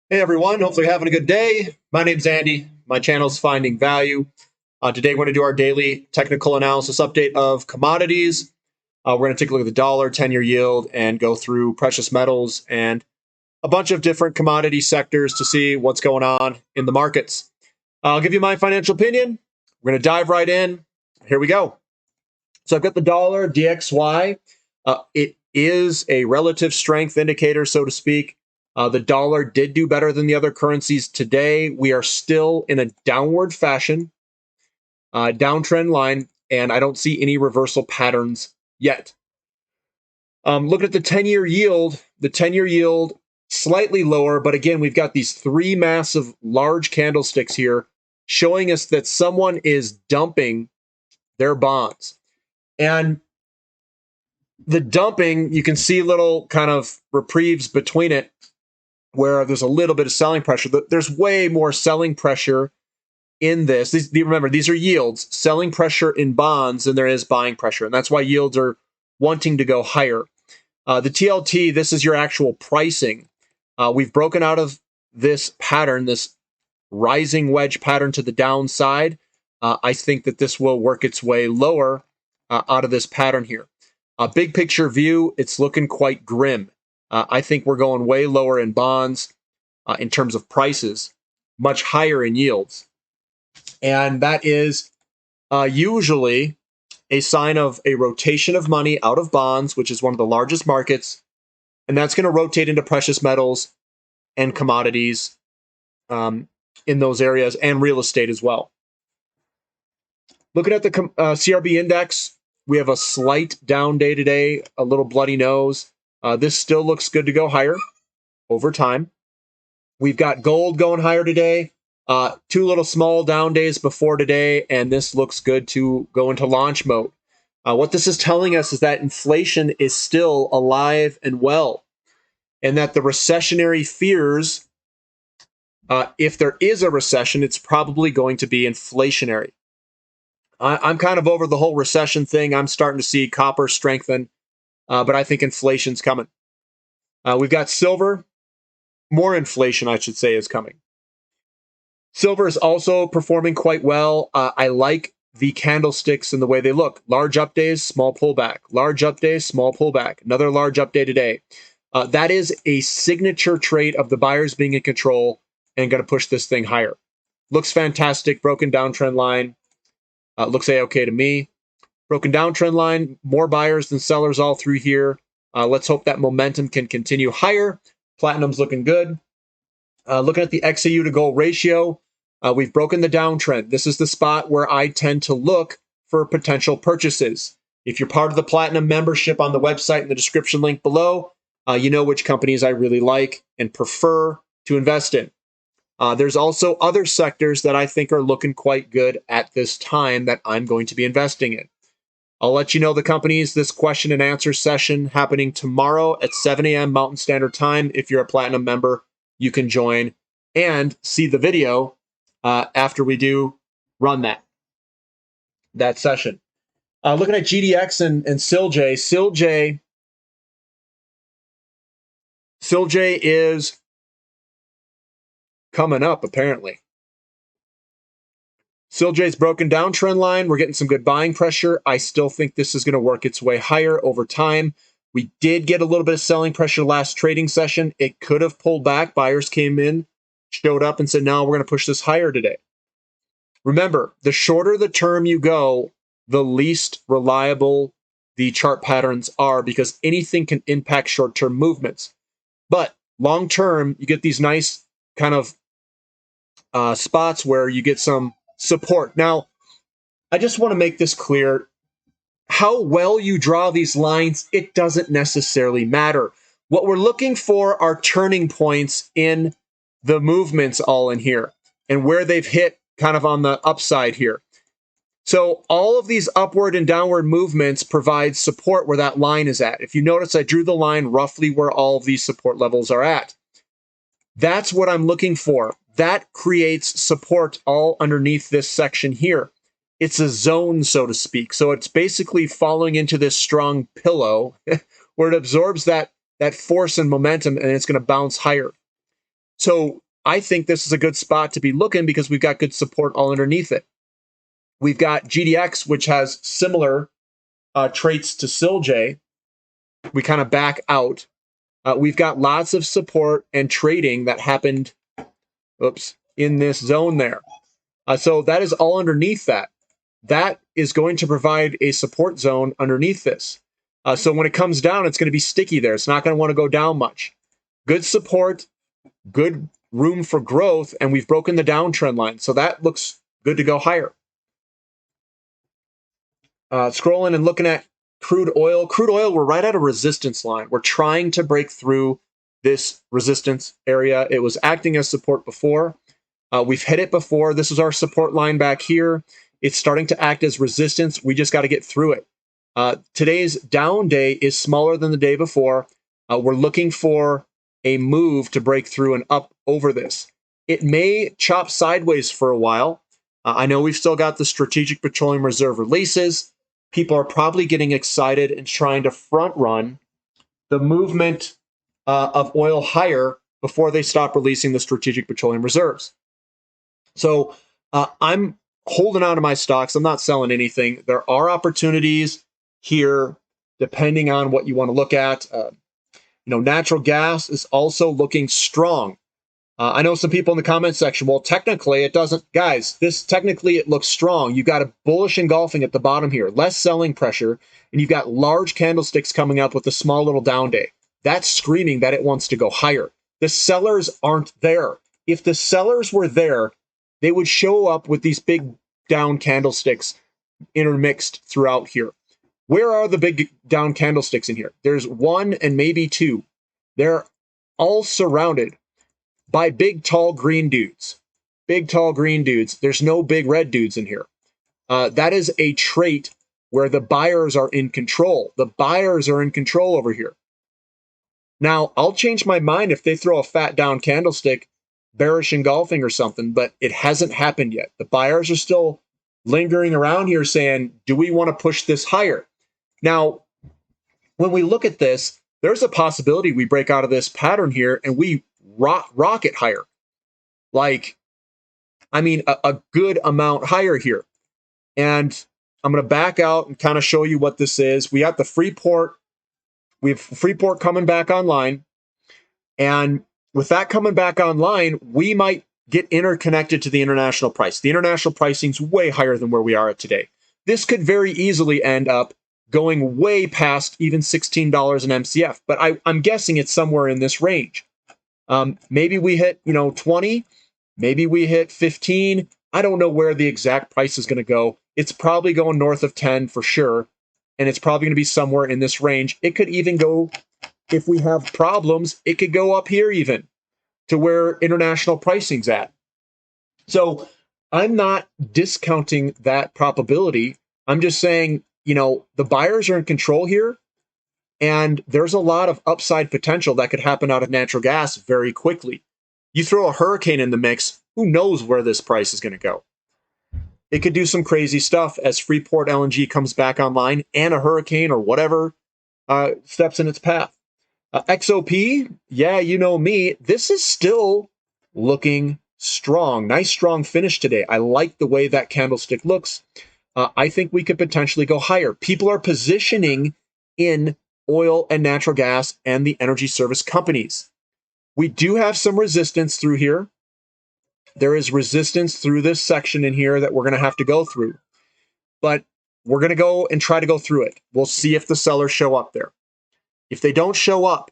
Hey everyone, hopefully you're having a good day. My name's Andy. My channel's Finding Value. Today we're going to do our daily technical analysis update of commodities. We're going to take a look at the dollar, 10-year yield, and go through precious metals and a bunch of different commodity sectors to see what's going on in the markets. I'll give you my financial opinion. We're going to dive right in. Here we go. So I've got the dollar DXY. It is a relative strength indicator, so to speak. The dollar did do better than the other currencies today. We are still in a downward fashion, downtrend line, and I don't see any reversal patterns yet. Looking at the 10-year yield, slightly lower, but again, we've got these three massive large candlesticks here showing us that someone is dumping their bonds. And the dumping, you can see little kind of reprieves between it where there's a little bit of selling pressure. There's way more selling pressure in this. Remember, these are yields, selling pressure in bonds than there is buying pressure. And that's why yields are wanting to go higher. The TLT, this is your actual pricing. We've broken out of this pattern, this rising wedge pattern to the downside. I think that this will work its way lower out of this pattern here. Big picture view, it's looking quite grim. I think we're going way lower in bonds in terms of prices, much higher in yields. And that is usually a sign of a rotation of money out of bonds, which is one of the largest markets. And that's going to rotate into precious metals and commodities in those areas and real estate as well. Looking at the CRB index, we have a slight down day today, a little bloody nose. This still looks good to go higher over time. We've got gold going higher today. Two little small down days before today, and this looks good to go into launch mode. What this is telling us is that inflation is still alive and well, and that the recessionary fears, if there is a recession, it's probably going to be inflationary. I'm kind of over the whole recession thing. I'm starting to see copper strengthen, but I think inflation's coming. We've got silver. More inflation, I should say, is coming. Silver is also performing quite well. I like the candlesticks and the way they look. Large up days, small pullback. Large up days, small pullback. Another large up day today. That is a signature trait of the buyers being in control and going to push this thing higher. Looks fantastic. Broken downtrend line. Looks A-okay to me. Broken downtrend line. More buyers than sellers all through here. Let's hope that momentum can continue higher. Platinum's looking good. Looking at the XAU to gold ratio, we've broken the downtrend. This is the spot where I tend to look for potential purchases. If you're part of the Platinum membership on the website in the description link below, you know which companies I really like and prefer to invest in. There's also other sectors that I think are looking quite good at this time that I'm going to be investing in. I'll let you know the companies this question and answer session happening tomorrow at 7 a.m. Mountain Standard Time. If you're a Platinum member, you can join and see the video after we do run that session. Looking at GDX and SILJ. SILJ is coming up, apparently. SILJ's broken down trend line. We're getting some good buying pressure. I still think this is going to work its way higher over time. We did get a little bit of selling pressure last trading session. It could have pulled back. Buyers came in, showed up, and said, no, we're going to push this higher today. Remember, the shorter the term you go, the least reliable the chart patterns are because anything can impact short-term movements. But long-term, you get these nice kind of spots where you get some support. Now, I just want to make this clear. How well you draw these lines, it doesn't necessarily matter. What we're looking for are turning points in the movements all in here and where they've hit kind of on the upside here. So all of these upward and downward movements provide support where that line is at. If you notice, I drew the line roughly where all of these support levels are at. That's what I'm looking for. That creates support all underneath this section here. It's a zone, so to speak. So it's basically falling into this strong pillow where it absorbs that force and momentum, and it's going to bounce higher. So I think this is a good spot to be looking because we've got good support all underneath it. We've got GDX, which has similar traits to SILJ. We kind of back out. We've got lots of support and trading that happened, in this zone there. So that is all underneath that. That is going to provide a support zone underneath this. So when it comes down, it's going to be sticky there. It's not going to want to go down much. Good support, good room for growth, and we've broken the downtrend line. So that looks good to go higher. Scrolling and looking at crude oil. Crude oil, we're right at a resistance line. We're trying to break through this resistance area. It was acting as support before. We've hit it before. This is our support line back here. It's starting to act as resistance. We just got to get through it. Today's down day is smaller than the day before. We're looking for a move to break through and up over this. It may chop sideways for a while. I know we've still got the Strategic Petroleum Reserve releases. People are probably getting excited and trying to front run the movement of oil higher before they stop releasing the Strategic Petroleum Reserves. So I'm holding on to my stocks. I'm not selling anything. There are opportunities here, depending on what you want to look at. Natural gas is also looking strong. I know some people in the comment section, well, technically it doesn't. Guys, technically it looks strong. You've got a bullish engulfing at the bottom here, less selling pressure, and you've got large candlesticks coming up with a small little down day. That's screaming that it wants to go higher. The sellers aren't there. If the sellers were there, they would show up with these big down candlesticks intermixed throughout here. Where are the big down candlesticks in here? There's one and maybe two. They're all surrounded by big, tall, green dudes. Big, tall, green dudes. There's no big red dudes in here. That is a trait where the buyers are in control. The buyers are in control over here. Now, I'll change my mind if they throw a fat down candlestick, bearish engulfing or something, but it hasn't happened yet. The buyers are still lingering around here saying, do we want to push this higher? Now, when we look at this, there's a possibility we break out of this pattern here and we rocket higher. A good amount higher here. And I'm going to back out and kind of show you what this is. We got the Freeport. We have Freeport coming back online. And with that coming back online, we might get interconnected to the international price. The international pricing's way higher than where we are at today. This could very easily end up going way past even $16 an MCF, but I'm guessing it's somewhere in this range. Maybe we hit 20, maybe we hit 15. I don't know where the exact price is going to go. It's probably going north of 10 for sure, and it's probably going to be somewhere in this range. It could even go, if we have problems, it could go up here even to where international pricing's at. So I'm not discounting that probability. I'm just saying, the buyers are in control here, and there's a lot of upside potential that could happen out of natural gas very quickly. You throw a hurricane in the mix, who knows where this price is going to go? It could do some crazy stuff as Freeport LNG comes back online and a hurricane or whatever steps in its path. XOP, yeah, you know me, this is still looking strong. Nice strong finish today. I like the way that candlestick looks. I think we could potentially go higher. People are positioning in oil and natural gas and the energy service companies. We do have some resistance through here. There is resistance through this section in here that we're going to have to go through. But we're going to go and try to go through it. We'll see if the sellers show up there. If they don't show up,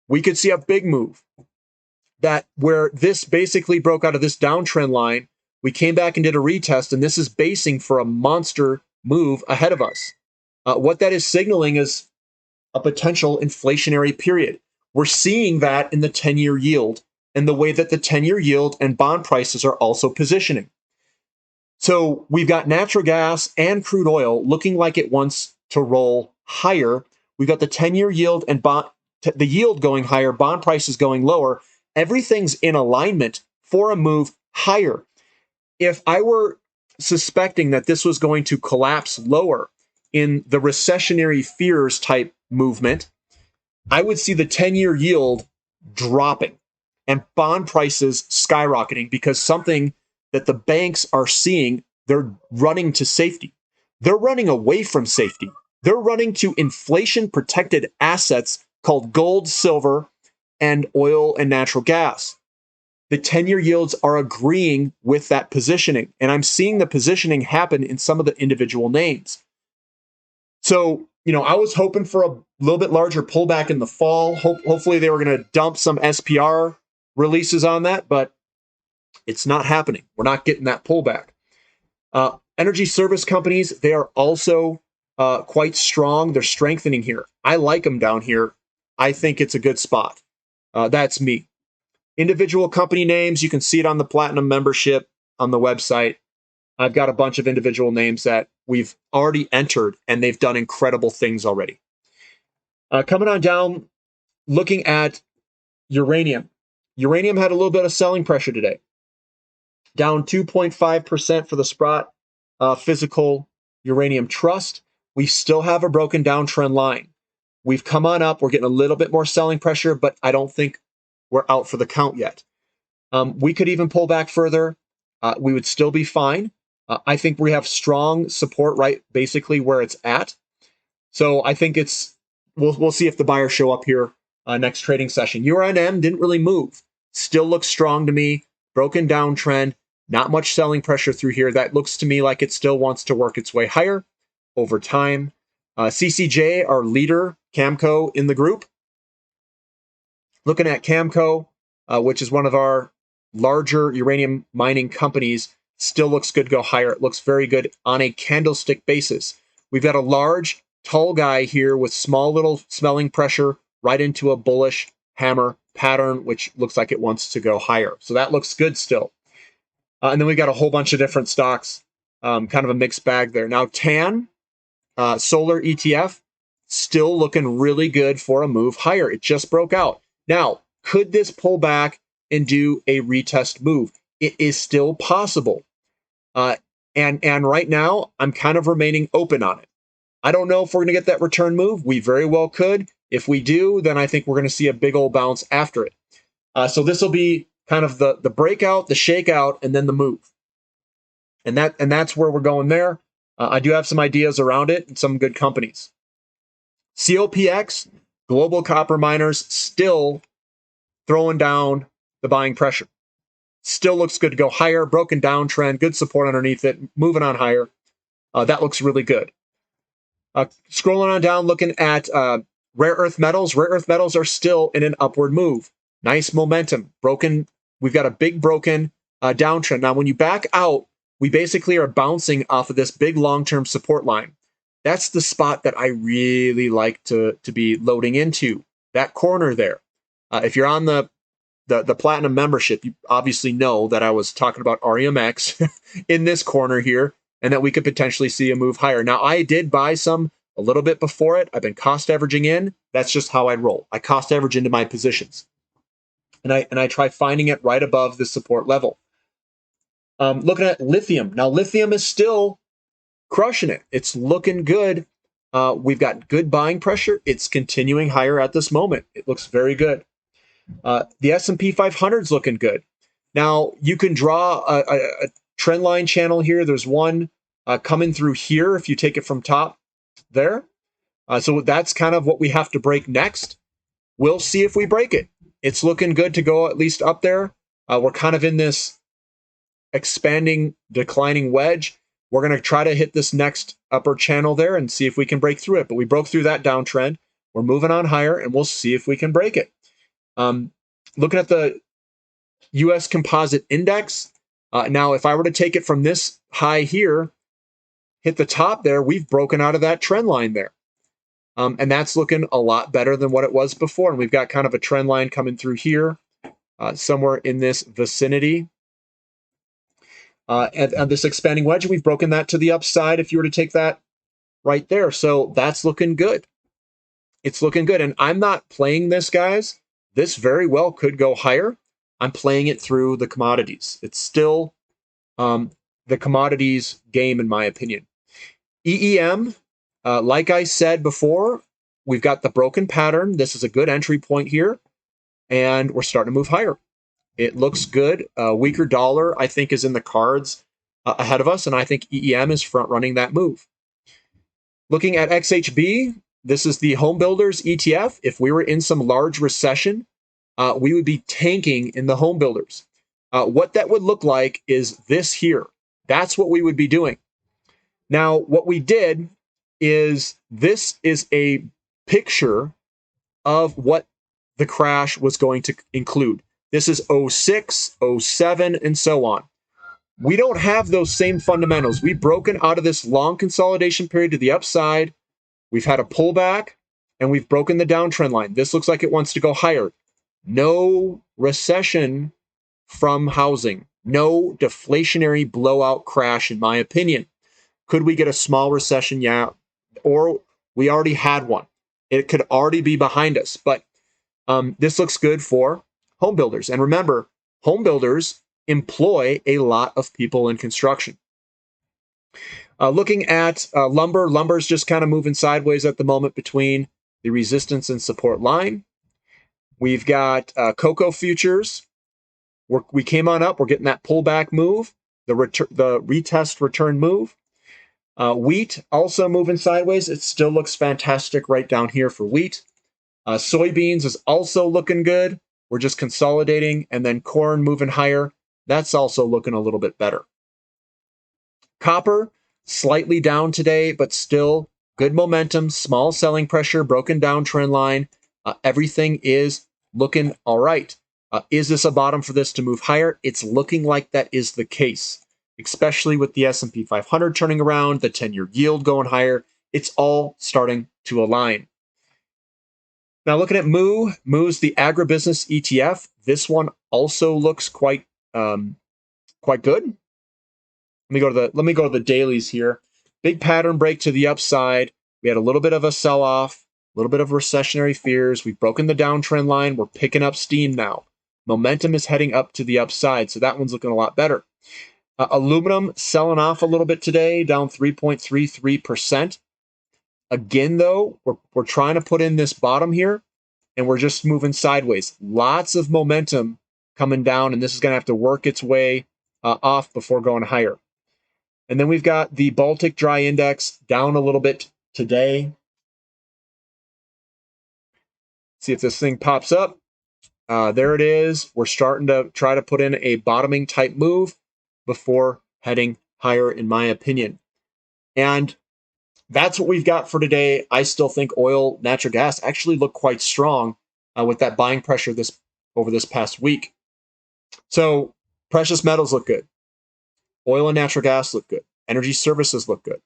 we could see a big move. That where this basically broke out of this downtrend line, we came back and did a retest, and this is basing for a monster move ahead of us. What that is signaling is a potential inflationary period. We're seeing that in the 10-year yield and the way that the 10-year yield and bond prices are also positioning. So we've got natural gas and crude oil looking like it wants to roll higher. We've got the 10-year yield and the yield going higher, bond prices going lower. Everything's in alignment for a move higher. If I were suspecting that this was going to collapse lower in the recessionary fears type movement, I would see the 10-year yield dropping. and bond prices skyrocketing because something that the banks are seeing, they're running to safety. They're running away from safety. They're running to inflation protected assets called gold, silver, and oil and natural gas. The 10-year yields are agreeing with that positioning. And I'm seeing the positioning happen in some of the individual names. So, I was hoping for a little bit larger pullback in the fall. Hopefully they were going to dump some SPR releases on that, but it's not happening. We're not getting that pullback. Energy service companies, they are also quite strong. They're strengthening here. I like them down here. I think it's a good spot. That's me. Individual company names, you can see it on the Platinum membership on the website. I've got a bunch of individual names that we've already entered, and they've done incredible things already. Coming on down, looking at uranium. Uranium had a little bit of selling pressure today. Down 2.5% for the Sprott Physical Uranium Trust. We still have a broken downtrend line. We've come on up. We're getting a little bit more selling pressure, but I don't think we're out for the count yet. We could even pull back further. We would still be fine. I think we have strong support right basically where it's at. So I think we'll see if the buyers show up here next trading session. URNM didn't really move. Still looks strong to me. Broken downtrend. Not much selling pressure through here. That looks to me like it still wants to work its way higher over time. CCJ, our leader, Camco in the group. Looking at Camco, which is one of our larger uranium mining companies, still looks good to go higher. It looks very good on a candlestick basis. We've got a large, tall guy here with small little smelling pressure right into a bullish hammer pattern, which looks like it wants to go higher. So that looks good still. And then we got a whole bunch of different stocks, kind of a mixed bag there. Now, TAN, solar ETF, still looking really good for a move higher. It just broke out. Now, could this pull back and do a retest move? It is still possible. And right now, I'm kind of remaining open on it. I don't know if we're going to get that return move. We very well could. If we do, then I think we're going to see a big old bounce after it. So this will be kind of the breakout, the shakeout, and then the move. And that's where we're going there. I do have some ideas around it and some good companies. COPX, global copper miners, still throwing down the buying pressure. Still looks good to go higher. Broken downtrend, good support underneath it, moving on higher. That looks really good. Scrolling on down, looking at rare earth metals. Rare earth metals are still in an upward move. Nice momentum. We've got a big broken downtrend. Now, when you back out, we basically are bouncing off of this big long-term support line. That's the spot that I really like to be loading into. That corner there. If you're on the Platinum membership, you obviously know that I was talking about REMX in this corner here, and that we could potentially see a move higher. Now, I did buy some a little bit before it. I've been cost averaging in. That's just how I roll. I cost average into my positions. And I try finding it right above the support level. Looking at lithium. Now, lithium is still crushing it. It's looking good. We've got good buying pressure. It's continuing higher at this moment. It looks very good. The S&P 500 is looking good. Now, you can draw a trend line channel here. There's one coming through here if you take it from top there. So that's kind of what we have to break next. We'll see if we break it. It's looking good to go at least up there. We're kind of in this expanding, declining wedge. We're going to try to hit this next upper channel there and see if we can break through it. But we broke through that downtrend. We're moving on higher, and we'll see if we can break it. Looking at the U.S. Composite Index. Now, if I were to take it from this high here, hit the top there, we've broken out of that trend line there. And that's looking a lot better than what it was before. And we've got kind of a trend line coming through here, somewhere in this vicinity. And this expanding wedge, we've broken that to the upside if you were to take that right there. So that's looking good. It's looking good. And I'm not playing this, guys. This very well could go higher. I'm playing it through the commodities. It's still the commodities game, in my opinion. EEM, like I said before, we've got the broken pattern. This is a good entry point here, and we're starting to move higher. It looks good. A weaker dollar, I think, is in the cards ahead of us, and I think EEM is front running that move. Looking at XHB, this is the home builders ETF. If we were in some large recession, we would be tanking in the home builders. What that would look like is this here. That's what we would be doing. Now, what we did is this is a picture of what the crash was going to include. This is 06, 07, and so on. We don't have those same fundamentals. We've broken out of this long consolidation period to the upside. We've had a pullback, and we've broken the downtrend line. This looks like it wants to go higher. No recession from housing. No deflationary blowout crash, in my opinion. Could we get a small recession? Yeah. Or we already had one. It could already be behind us. But this looks good for home builders. And remember, home builders employ a lot of people in construction. Looking at lumber, lumber's just kind of moving sideways at the moment between the resistance and support line. We've got cocoa futures. We came on up. We're getting that pullback move, the retest return move. Wheat also moving sideways. It still looks fantastic right down here for wheat. Soybeans is also looking good. We're just consolidating, and then corn moving higher. That's also looking a little bit better. Copper, slightly down today, but still good momentum, small selling pressure, broken down trend line. Everything is looking all right. Is this a bottom for this to move higher? It's looking like that is the case, especially with the S&P 500 turning around, the 10-year yield going higher. It's all starting to align. Now looking at MOO, MOO's the agribusiness ETF. This one also looks quite good. Let me go to the dailies here. Big pattern break to the upside. We had a little bit of a sell-off, a little bit of recessionary fears. We've broken the downtrend line. We're picking up steam now. Momentum is heading up to the upside, so that one's looking a lot better. Aluminum selling off a little bit today, down 3.33%. Again, though, we're trying to put in this bottom here, and we're just moving sideways. Lots of momentum coming down, and this is going to have to work its way off before going higher. And then we've got the Baltic Dry Index down a little bit today. See if this thing pops up. There it is. We're starting to try to put in a bottoming type move before heading higher, in my opinion. And that's what we've got for today. I still think oil, natural gas actually look quite strong with that buying pressure over this past week. So precious metals look good. Oil and natural gas look good. Energy services look good.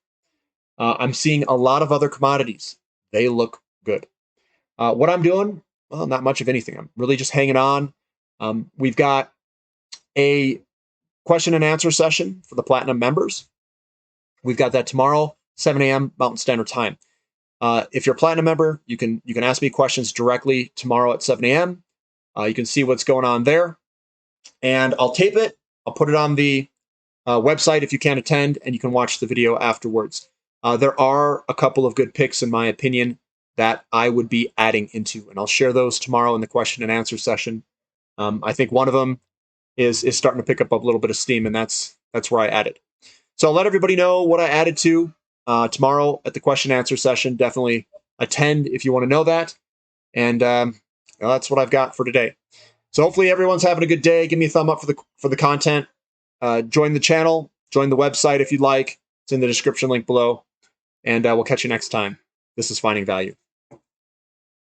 I'm seeing a lot of other commodities. They look good. What I'm doing, well, not much of anything. I'm really just hanging on. We've got a question and answer session for the Platinum members. We've got that tomorrow, 7 a.m. Mountain Standard Time. If you're a Platinum member, you can ask me questions directly tomorrow at 7 a.m. You can see what's going on there. And I'll tape it. I'll put it on the website if you can't attend, and you can watch the video afterwards. There are a couple of good picks, in my opinion, that I would be adding into, and I'll share those tomorrow in the question and answer session. I think one of them is starting to pick up a little bit of steam, and that's where I added. So I'll let everybody know what I added to tomorrow at the question and answer session. Definitely attend if you want to know that. And that's what I've got for today. So hopefully everyone's having a good day. Give me a thumb up for the content. Join the channel. Join the website if you'd like. It's in the description link below. And we'll catch you next time. This is Finding Value.